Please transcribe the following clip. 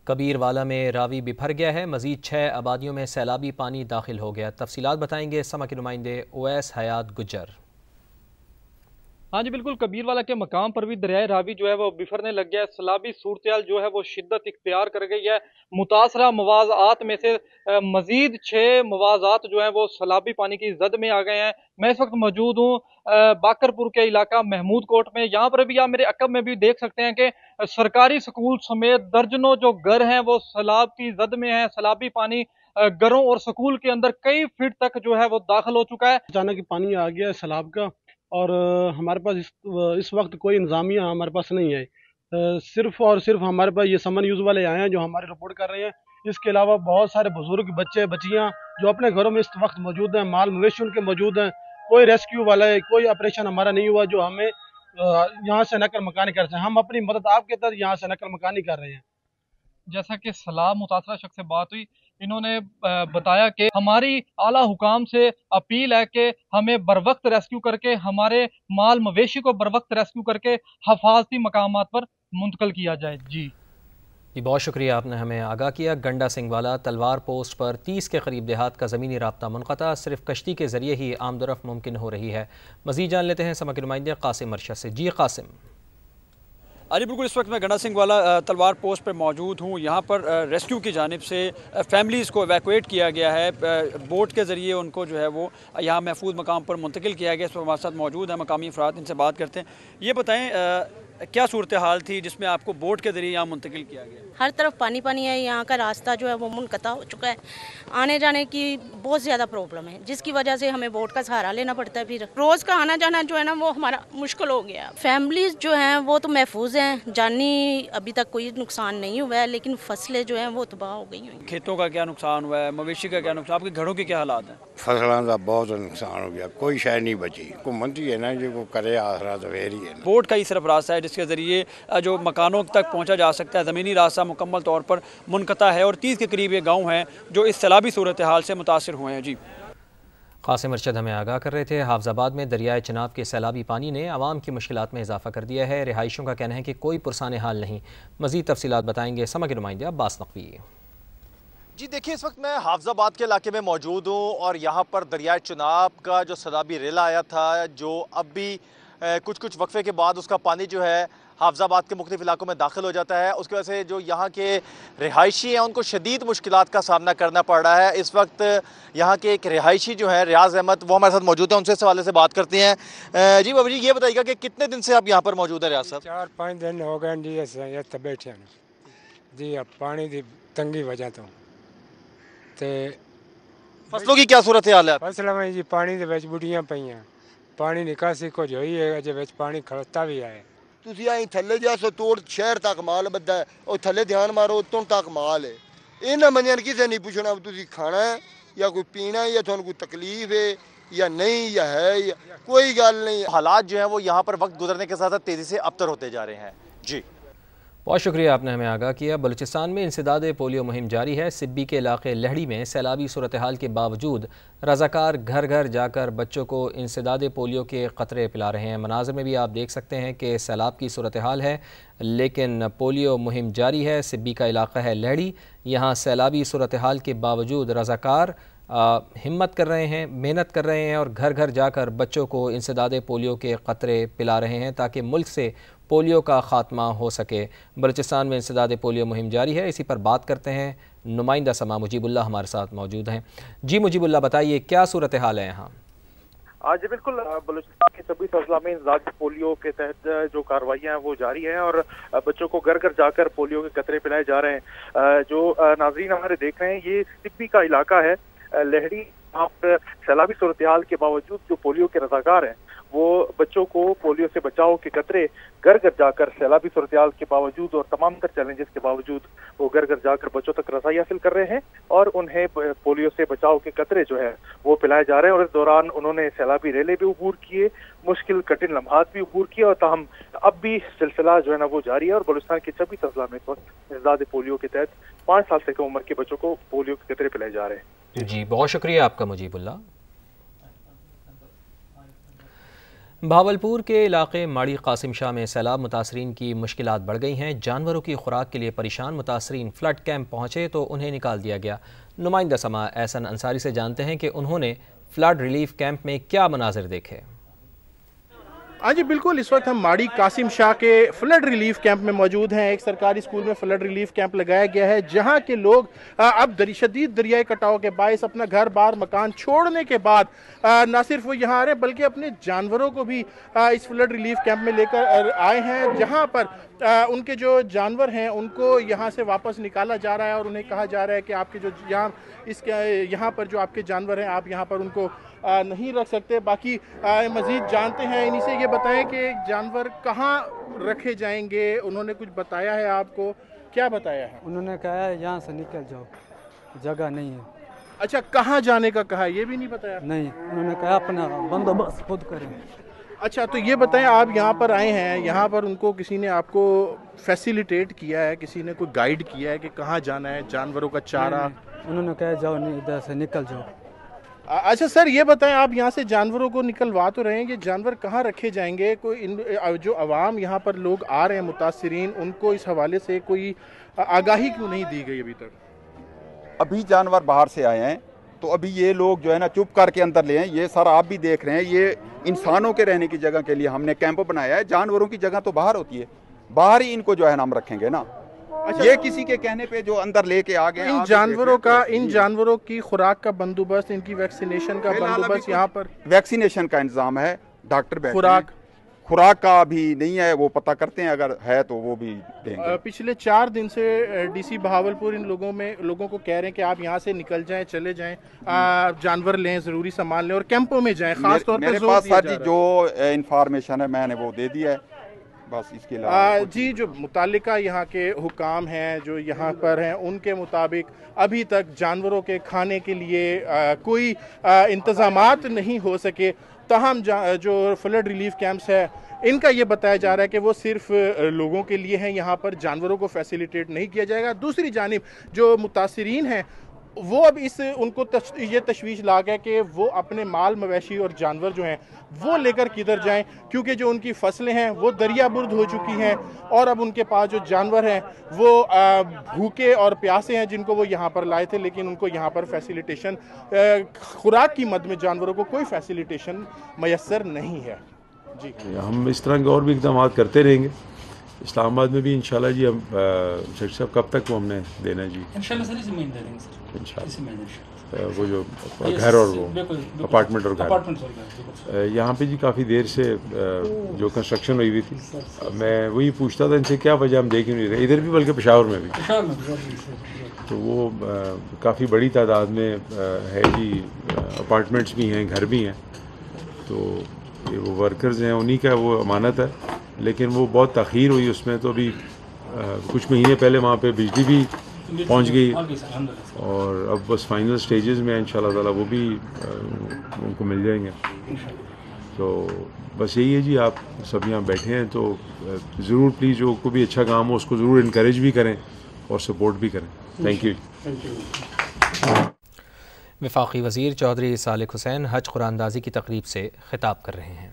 کبیر والا میں راوی بپھر گیا ہے، مزید 6 آبادیوں میں سیلابی پانی داخل ہو گیا۔ تفصیلات بتائیں گے سما کے نمائندے اویس حیات گجر۔ ہاں جی بالکل، کبیر والا کے مقام پر بھی دریائے راوی جو ہے وہ بفرنے لگ گیا ہے۔ سیلابی صورتحال جو ہے وہ شدت اختیار کر گئی ہے۔ متاثرہ مواضعات میں سے مزید 6 مواضعات جو ہیں وہ سیلابی پانی کی زد میں آ گئے ہیں۔ میں اس وقت موجود ہوں باکر پور کے علاقہ محمود کوٹ میں۔ یہاں پر بھی آپ میرے عقب میں بھی دیکھ سکتے ہیں کہ سرکاری سکول سمیت درجنوں جو گھر ہیں وہ سیلاب کی زد میں ہیں۔ سیلابی پانی گھروں اور سکول کے اندر کئی فٹ تک جو ہے وہ داخل ہو چکا ہے۔ اچانک پانی آ گیا ہے سیلاب کا، اور ہمارے پاس اس وقت کوئی انتظامیہ ہمارے پاس نہیں ہے۔ صرف اور صرف ہمارے پاس یہ سمن نیوز والے آئے ہیں جو ہماری رپورٹ کر رہے ہیں۔ اس کے علاوہ بہت سارے بزرگ بچے بچیاں جو اپنے گھروں میں اس وقت موجود ہیں، مال مویشی ان کے موجود ہیں۔ کوئی ریسکیو والا ہے، کوئی آپریشن ہمارا نہیں ہوا جو ہمیں یہاں سے نقل مکانی کر سکیں۔ ہم اپنی مدد آپ کے تحت یہاں سے نقل مکانی کر رہے ہیں۔ جیسا کہ سیلاب متاثرہ شخص سے بات ہوئی، انہوں نے بتایا کہ ہماری اعلیٰ حکام سے اپیل ہے کہ ہمیں بروقت ریسکیو کر کے ہمارے مال مویشی کو بروقت ریسکیو کر کے حفاظتی مقامات پر منتقل کیا جائے۔ جی بہت شکریہ، آپ نے ہمیں آگاہ کیا۔ گنڈا سنگھ والا تلوار پوسٹ پر 30 کے قریب دیہات کا زمینی رابطہ منقطع، صرف کشتی کے ذریعے ہی آمد و رفت ممکن ہو رہی ہے۔ مزید جان لیتے ہیں سما کے نمائندے قاسم ارشد سے۔ جی قاسم۔ جی بالکل، اس وقت میں گنڈا سنگھ والا تلوار پوسٹ پر موجود ہوں۔ یہاں پر ریسکیو کی جانب سے فیملیز کو ایویکویٹ کیا گیا ہے، بوٹ کے ذریعے ان کو جو ہے وہ یہاں محفوظ مقام پر منتقل کیا گیا۔ اس پر ہمارے ساتھ موجود ہیں مقامی افراد، ان سے بات کرتے ہیں۔ یہ بتائیں کیا صورتحال تھی جس میں آپ کو بوٹ کے ذریعے یہاں منتقل کیا گیا؟ ہر طرف پانی پانی ہے، یہاں کا راستہ جو ہے وہ منقطع ہو چکا ہے، آنے جانے کی بہت زیادہ پرابلم ہے، جس کی وجہ سے ہمیں بوٹ کا سہارا لینا پڑتا ہے۔ پھر روز کا آنا جانا جو ہے نا وہ ہمارا مشکل ہو گیا۔ فیملیز جو ہیں وہ تو محفوظ ہیں، جانی ابھی تک کوئی نقصان نہیں ہوا ہے، لیکن فصلیں جو ہیں وہ تباہ ہو گئی ہیں۔ کھیتوں کا کیا نقصان ہوا ہے، مویشی کا کیا نقصان، آپ کے گھروں کے کیا حالات ہیں؟ فصلوں کا بہت نقصان ہو گیا، کوئی شے نہیں بچی۔ حکومت ہی ہے نا جو کو کرے آسرا تو پھر ہی ہے۔ بوٹ کا ہی صرف راستہ ہے جس کے ذریعے جو مکانوں تک پہنچا جا سکتا ہے، زمینی راستہ مکمل طور پر منقطع ہے، اور 30 کے قریب یہ گاؤں ہیں جو اس سیلابی صورتحال سے متاثر ہوئے ہیں۔ جی قاسم ارشد ہمیں آگاہ کر رہے تھے۔ حافظ آباد میں دریائے چناب کے سیلابی پانی نے عوام کی مشکلات میں اضافہ کر دیا ہے۔ رہائشیوں کا کہنا ہے کہ کوئی پرسان حال نہیں۔ مزید تفصیلات بتائیں گے سما کے نمائندے عباس نقوی۔ جی دیکھیے، اس وقت میں حافظ آباد کے علاقے میں موجود ہوں، اور یہاں پر دریائے چناب کا جو سیلابی ریلا آیا تھا، جو اب بھی کچھ وقفے کے بعد اس کا پانی جو ہے حافظ آباد کے مختلف علاقوں میں داخل ہو جاتا ہے، اس کی وجہ سے جو یہاں کے رہائشی ہیں ان کو شدید مشکلات کا سامنا کرنا پڑ رہا ہے۔ اس وقت یہاں کے ایک رہائشی جو ہیں ریاض احمد، وہ ہمارے ساتھ موجود ہیں، ان سے اس حوالے سے بات کرتے ہیں۔ جی بابا جی، یہ بتائیے گا کہ کتنے دن سے آپ یہاں پر موجود ہیں ریاض صاحب؟ 4-5 دن ہو گئے جی اتنے بیٹھے جی، اب پانی کی تنگی وجہ تو فصلوں کی کیا صورتحال ہے؟ فصل میں جی پانی دے وچ بڑیاں پئیاں، پانی نکاسی کچھ ہوئی ہے، اجے وچ پانی کھڑتا بھی آئے۔ تسی آئی تھلے جاسو توڑ شہر تک مال بدھا ہے، اور تھلے دھیان مارو اتوں تک مال ہے۔ انہاں بندیاں کسے نہیں پوچھنا تسی کھانا ہے یا کوئی پینا ہے یا تھانوں کوئی تکلیف ہے یا نہیں، یا ہے یا کوئی گل نہیں۔ حالات جو ہیں وہ یہاں پر وقت گزرنے کے ساتھ تیزی سے ابتر ہوتے جا رہے ہیں۔ جی بہت شکریہ، آپ نے ہمیں آگاہ کیا۔ بلوچستان میں انسداد پولیو مہم جاری ہے۔ سبی کے علاقے لہڑی میں سیلابی صورتحال کے باوجود رضاکار گھر گھر جا کر بچوں کو انسداد پولیو کے قطرے پلا رہے ہیں۔ مناظر میں بھی آپ دیکھ سکتے ہیں کہ سیلاب کی صورتحال ہے لیکن پولیو مہم جاری ہے۔ سبی کا علاقہ ہے لہڑی، یہاں سیلابی صورتحال کے باوجود رضاکار ہمت کر رہے ہیں، محنت کر رہے ہیں، اور گھر گھر جا کر بچوں کو انسداد پولیو کے قطرے پلا رہے ہیں تاکہ ملک سے پولیو کا خاتمہ ہو سکے۔ بلوچستان میں انسداد پولیو مہم جاری ہے، اسی پر بات کرتے ہیں۔ نمائندہ سما مجیب اللہ ہمارے ساتھ موجود ہیں۔ جی مجیب اللہ، بتائیے کیا صورتحال ہے یہاں؟ جی بالکل، بلوچستان کے 26 اضلاع میں انسداد پولیو کے تحت جو کارروائیاں ہیں وہ جاری ہیں، اور بچوں کو گھر گھر جا کر پولیو کے قطرے پلائے جا رہے ہیں۔ جو ناظرین ہمارے دیکھ رہے ہیں، یہ سبی کا علاقہ ہے لہڑی، وہاں پر سیلابی صورتحال کے باوجود جو پولیو کے رضاکار ہیں وہ بچوں کو پولیو سے بچاؤ کے قطرے گھر گھر جا کر سیلابی صورتحال کے باوجود اور تمام تر چیلنجز کے باوجود وہ گھر گھر جا کر بچوں تک رسائی حاصل کر رہے ہیں، اور انہیں پولیو سے بچاؤ کے قطرے جو ہے وہ پلائے جا رہے ہیں۔ اور اس دوران انہوں نے سیلابی ریلے بھی عبور کیے، مشکل کٹھن لمحات بھی عبور کیے، اور تاہم اب بھی سلسلہ جو ہے نا وہ جاری ہے، اور بلوچستان کے 26 اضلاع میں اس وقت انسداد پولیو کے تحت 5 سال سے کم عمر کے بچوں کو پولیو کے قطرے پلائے جا رہے ہیں۔ جی بہت شکریہ آپ کا مجیب اللہ۔ بھاولپور کے علاقے ماڑی قاسم شاہ میں سیلاب متاثرین کی مشکلات بڑھ گئی ہیں۔ جانوروں کی خوراک کے لیے پریشان متاثرین فلڈ کیمپ پہنچے تو انہیں نکال دیا گیا۔ نمائندہ سما احسن انصاری سے جانتے ہیں کہ انہوں نے فلڈ ریلیف کیمپ میں کیا مناظر دیکھے۔ ہاں جی بالکل، اس وقت ہم ماڑی قاسم شاہ کے فلڈ ریلیف کیمپ میں موجود ہیں۔ ایک سرکاری اسکول میں فلڈ ریلیف کیمپ لگایا گیا ہے، جہاں کے لوگ اب شدید دریائی کٹاؤ کے باعث اپنا گھر بار مکان چھوڑنے کے بعد نہ صرف وہ یہاں آ رہے ہیں بلکہ اپنے جانوروں کو بھی اس فلڈ ریلیف کیمپ میں لے کر آئے ہیں، جہاں پر ان کے جو جانور ہیں ان کو یہاں سے واپس نکالا جا رہا ہے اور انہیں کہا جا رہا ہے کہ آپ کے جو یہاں پر جو آپ کے جانور ہیں آپ یہاں پر ان کو نہیں رکھ سکتے۔ باقی مزید جانتے ہیں انہی سے، یہ بتائیں کہ جانور کہاں رکھے جائیں گے؟ انہوں نے کچھ بتایا ہے آپ کو؟ کیا بتایا ہے؟ انہوں نے کہا ہے یہاں سے نکل جاؤ، جگہ نہیں ہے۔ اچھا، کہاں جانے کا کہا، یہ بھی نہیں بتایا؟ نہیں، انہوں نے کہا اپنا بندوبست خود کریں۔ اچھا، تو یہ بتائیں آپ یہاں پر آئے ہیں، یہاں پر ان کو کسی نے آپ کو فیسیلیٹیٹ کیا ہے، کسی نے کوئی گائیڈ کیا ہے کہ کہاں جانا ہے، جانوروں کا چارہ؟ انہوں نے کہا جاؤ نہیں، ادھر سے نکل جاؤ۔ اچھا سر، یہ بتائیں آپ یہاں سے جانوروں کو نکلوا تو رہے ہیں، یہ جانور کہاں رکھے جائیں گے؟ کوئی جو عوام یہاں پر لوگ آ رہے ہیں متاثرین، ان کو اس حوالے سے کوئی آگاہی کیوں نہیں دی گئی ابھی تک؟ ابھی جانور باہر سے آئے ہیں تو ابھی یہ لوگ جو ہے نا چپ کر کے اندر لے ہیں۔ یہ سر آپ بھی دیکھ رہے ہیں، یہ انسانوں کے رہنے کی جگہ کے لیے ہم نے کیمپ بنایا ہے، جانوروں کی جگہ تو باہر ہوتی ہے، باہر ہی ان کو جو ہے نا ہم رکھیں گے نا۔ یہ کسی کے کہنے پہ جو اندر لے کے آگے ان جانوروں کی خوراک کا بندوبست، ان کی ویکسینیشن کا بندوبست یہاں پر؟ ویکسینیشن کا انتظام ہے، ڈاکٹر خوراک کا ابھی نہیں ہے، وہ پتہ کرتے ہیں، اگر ہے تو وہ بھی دیں گے۔ پچھلے 4 دن سے ڈی سی بہاولپور ان لوگوں کو کہہ رہے ہیں کہ آپ یہاں سے نکل جائیں، چلے جائیں، جانور لیں، ضروری سامان لیں اور کیمپوں میں جائیں۔ خاص طور پر میرے پاس سر جی جو انفارمیشن ہے میں نے وہ دے دیا ہے، بس اس کے علاوہ جی جو متعلقہ یہاں کے حکام ہیں جو یہاں پر ہیں، ان کے مطابق ابھی تک جانوروں کے کھانے کے لیے کوئی انتظامات نہیں ہو سکے۔ تاہم جو فلڈ ریلیف کیمپس ہے ان کا یہ بتایا جا رہا ہے کہ وہ صرف لوگوں کے لیے ہیں، یہاں پر جانوروں کو فیسیلیٹیٹ نہیں کیا جائے گا۔ دوسری جانب جو متاثرین ہیں وہ اب ان کو یہ تشویش لاگ ہے کہ وہ اپنے مال مویشی اور جانور جو ہیں وہ لے کر کدھر جائیں، کیونکہ جو ان کی فصلیں ہیں وہ دریا برد ہو چکی ہیں اور اب ان کے پاس جو جانور ہیں وہ بھوکے اور پیاسے ہیں جن کو وہ یہاں پر لائے تھے، لیکن ان کو یہاں پر فیسیلیٹیشن خوراک کی مد میں جانوروں کو کوئی فیسیلیٹیشن میسر نہیں ہے۔ جی ہم اس طرح کے اور بھی اقدامات کرتے رہیں گے۔ اسلام آباد میں بھی انشاءاللہ جی ہم شیخ صاحب کب تک وہ ہم نے دینا جی؟ انشاءاللہ سر اس مہینے دے دیں گے سر، انشاءاللہ۔ وہ جو گھر اور وہ اپارٹمنٹ اور گھر یہاں پہ جی کافی دیر سے جو کنسٹرکشن ہوئی ہوئی تھی، میں وہی پوچھتا تھا ان سے کیا وجہ ہم دیکھ نہیں رہے، ادھر بھی بلکہ پشاور میں بھی، تو وہ کافی بڑی تعداد میں ہے جی، اپارٹمنٹس بھی ہیں، گھر بھی ہیں، تو یہ وہ ورکرز ہیں انہی کا وہ امانت ہے، لیکن وہ بہت تاخیر ہوئی اس میں، تو ابھی کچھ مہینے پہلے وہاں پہ بجلی بھی پہنچ گئی اور اب بس فائنل سٹیجز میں انشاءاللہ تعالی وہ بھی ان کو مل جائیں گے۔ تو بس یہی ہے جی، آپ سب یہاں بیٹھے ہیں تو ضرور پلیز جو کو بھی اچھا کام ہو اس کو ضرور انکریج بھی کریں اور سپورٹ بھی کریں۔ Thank you. وفاقی وزیر چودھری صالح حسین حج قرآن اندازی کی تقریب سے خطاب کر رہے ہیں۔